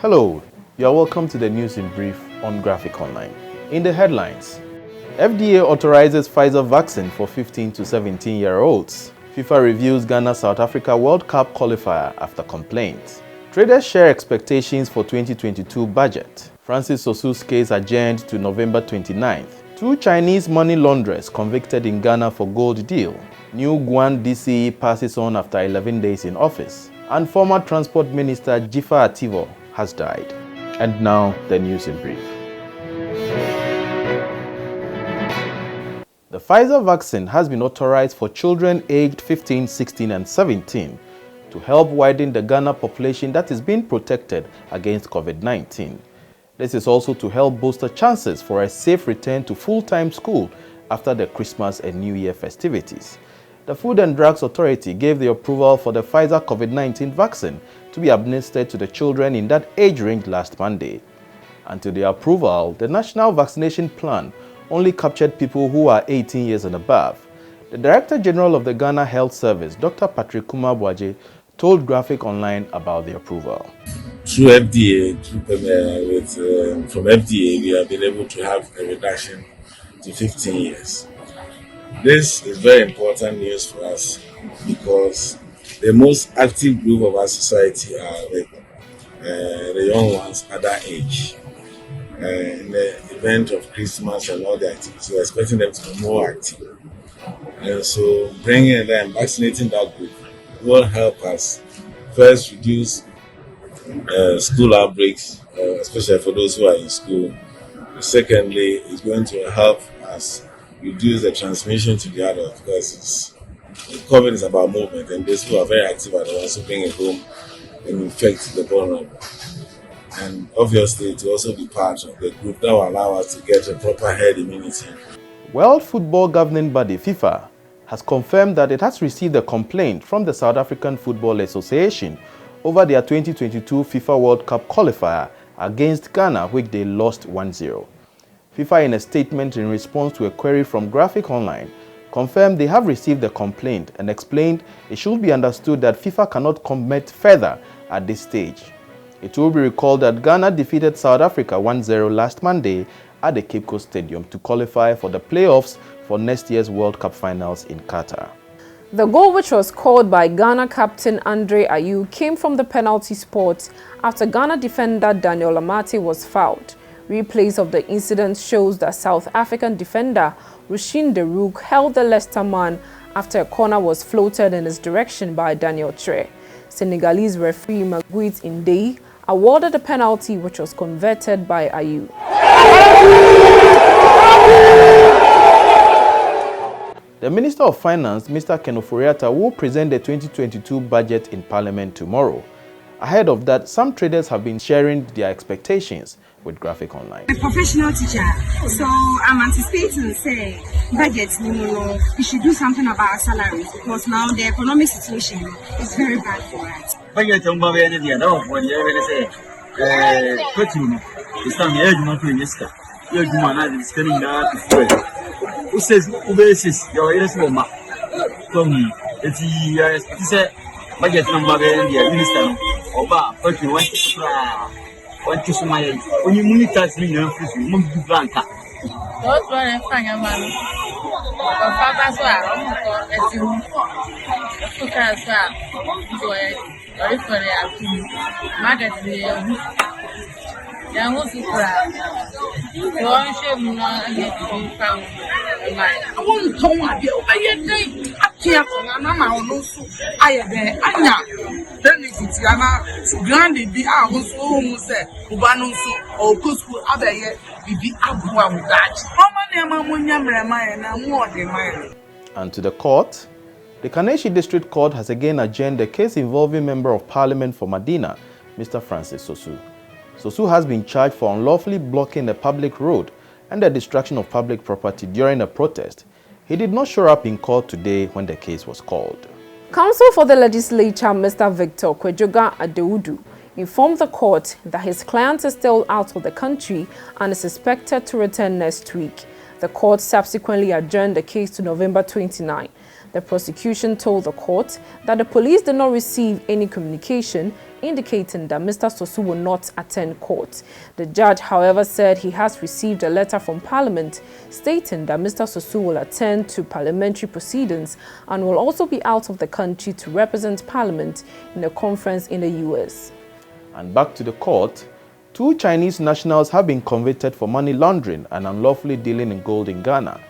Hello, you are welcome to the news in brief on Graphic Online. In the headlines, FDA authorizes Pfizer vaccine for 15 to 17-year-olds. FIFA reviews Ghana-South Africa World Cup qualifier after complaints. Traders share expectations for 2022 budget. Francis Sosu's case adjourned to November 29th. 2 Chinese money launderers convicted in Ghana for gold deal. New Guan DCE passes on after 11 days in office. And former Transport Minister Dzifa Attivor has died. And now, the news in brief. The Pfizer vaccine has been authorized for children aged 15, 16 and 17 to help widen the Ghana population that is being protected against COVID-19. This is also to help boost the chances for a safe return to full-time school after the Christmas and New Year festivities. The Food and Drugs Authority gave the approval for the Pfizer COVID-19 vaccine to be administered to the children in that age range last Monday. Until the approval, the National Vaccination Plan only captured people who are 18 years and above. The Director General of the Ghana Health Service, Dr. Patrick Kumabwaje, told Graphic Online about the approval. Through FDA, from FDA, we have been able to have a reduction to 15 years. This is very important news for us because the most active group of our society are the young ones at that age. In the event of Christmas and all the activities, we're expecting them to be more active. And so bringing them, vaccinating that group will help us first reduce school outbreaks, especially for those who are in school. Secondly, it's going to help us reduce the transmission to the adults because COVID is about movement, and those who are very active are the ones who bring it home and infect the vulnerable. And obviously, it will also be part of the group that will allow us to get a proper herd immunity. World Football Governing Body FIFA has confirmed that it has received a complaint from the South African Football Association over their 2022 FIFA World Cup qualifier against Ghana, which they lost 1-0. FIFA, in a statement in response to a query from Graphic Online, confirmed they have received the complaint and explained it should be understood that FIFA cannot comment further at this stage. It will be recalled that Ghana defeated South Africa 1-0 last Monday at the Cape Coast Stadium to qualify for the playoffs for next year's World Cup finals in Qatar. The goal, which was scored by Ghana captain Andre Ayew, came from the penalty spot after Ghana defender Daniel Amate was fouled. Replays of the incident shows that South African defender Rushin De Rook held the Leicester man after a corner was floated in his direction by Daniel Tre. Senegalese referee Maguite Ndei awarded the penalty, which was converted by Ayew. The Minister of Finance, Mr. Kenoforiata, will present the 2022 budget in Parliament tomorrow. Ahead of that, some traders have been sharing their expectations with Graphic Online. I'm a professional teacher, so I'm anticipating, say, budget, we should do something about our salaries because now the economic situation is very bad for us. Budget, And to the court, the GNA District Court has again adjourned the case involving Member of Parliament for Medina, Mr. Francis Sosu. Sosu has been charged for unlawfully blocking a public road and the destruction of public property during a protest. He did not show up in court today when the case was called. Counsel for the legislature, Mr. Victor Kwejoga Adeudu, informed the court that his client is still out of the country and is expected to return next week. The court subsequently adjourned the case to November 29. The prosecution told the court that the police did not receive any communication indicating that Mr. Sosu will not attend court. The judge, however, said he has received a letter from Parliament stating that Mr. Sosu will attend to parliamentary proceedings and will also be out of the country to represent Parliament in a conference in the US. And back to the court, 2 Chinese nationals have been convicted for money laundering and unlawfully dealing in gold in Ghana.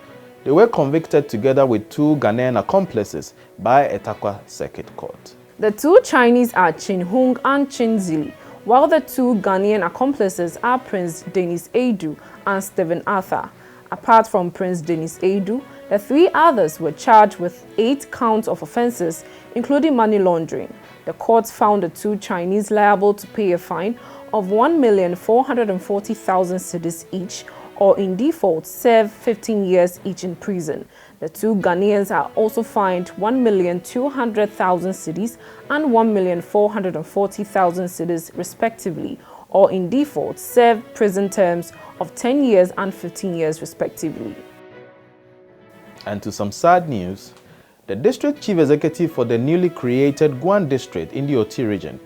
They were convicted together with 2 Ghanaian accomplices by Attivor Circuit Court. The 2 Chinese are Chin Hung and Chin Zili, while the 2 Ghanaian accomplices are Prince Dennis Adu and Stephen Arthur. Apart from Prince Dennis Adu, the 3 others were charged with 8 counts of offences, including money laundering. The court found the 2 Chinese liable to pay a fine of 1,440,000 cedis each, or in default serve 15 years each in prison. The 2 Ghanaians are also fined 1,200,000 cedis and 1,440,000 cedis respectively, or in default serve prison terms of 10 years and 15 years respectively. And to some sad news, the district chief executive for the newly created Guan District in the Oti region,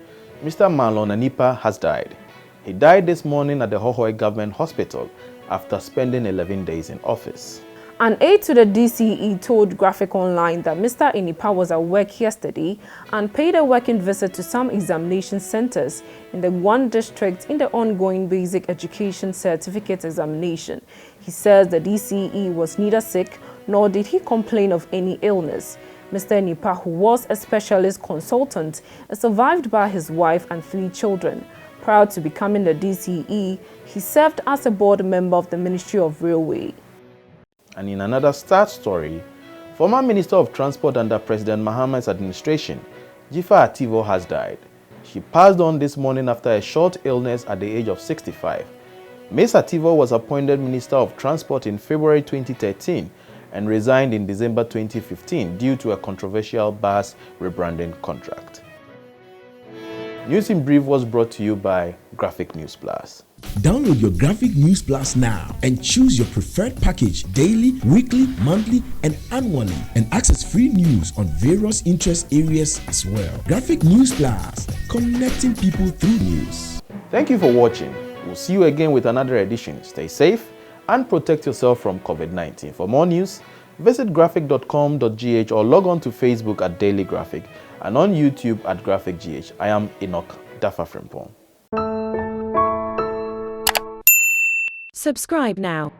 Mr. Marlon Anipa, has died. He died this morning at the Hohoe Government Hospital after spending 11 days in office. An aide to the DCE told Graphic Online that Mr. Anipa was at work yesterday and paid a working visit to some examination centers in the Guan District in the ongoing Basic Education Certificate examination. He says the DCE was neither sick nor did he complain of any illness. Mr. Anipa, who was a specialist consultant, is survived by his wife and 3 children. Prior to becoming the DCE, he served as a board member of the Ministry of Railway. And in another sad story, former Minister of Transport under President Mahamad's administration, Dzifa Attivor, has died. She passed on this morning after a short illness at the age of 65. Ms. Attivor was appointed Minister of Transport in February 2013 and resigned in December 2015 due to a controversial bus rebranding contract. News in Brief was brought to you by Graphic News Plus. Download your Graphic News Plus now and choose your preferred package daily, weekly, monthly, and annually, and access free news on various interest areas as well. Graphic News Plus, connecting people through news. Thank you for watching. We'll see you again with another edition. Stay safe and protect yourself from COVID-19. For more news, visit graphic.com.gh or log on to Facebook at Daily Graphic and on YouTube at GraphicGH. I am Enoch Dafa Frimpong. Subscribe now.